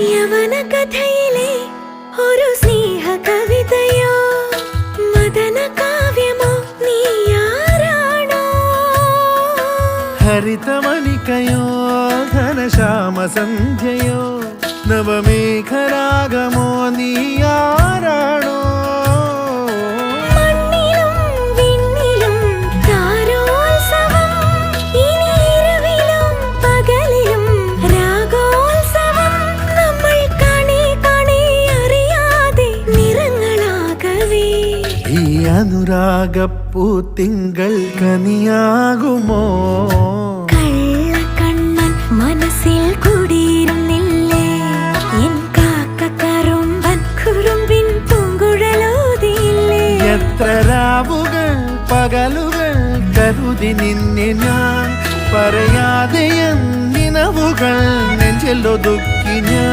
യവന കഥയിലെ ഒരു സ്നേഹ കവിതയോ മദന കാവ്യമോ നീയാരാണോ ഹരിതമണികയോ ഘനശ്യാമ സന്ധ്യയോ നവമേഘരാഗമോ നീയാരാണോ അനുരാഗപ്പൂത്തിങ്കൾ കനിയാകുമോ കള്ളക്കണ്ണൻ മനസ്സിൽ കുടിയിരുന്നില്ലേ എൻ കാക്കക്കറുമ്പൻ കുറുമ്പിൻ പൂങ്കുഴലോതിയില്ലേ എത്ര രാവുകൾ പകലുകൾ കരുതി നിന്നെ ഞാൻ പറയാതെ നിനവുകൾ നെഞ്ചിലൊതുക്കി ഞാൻ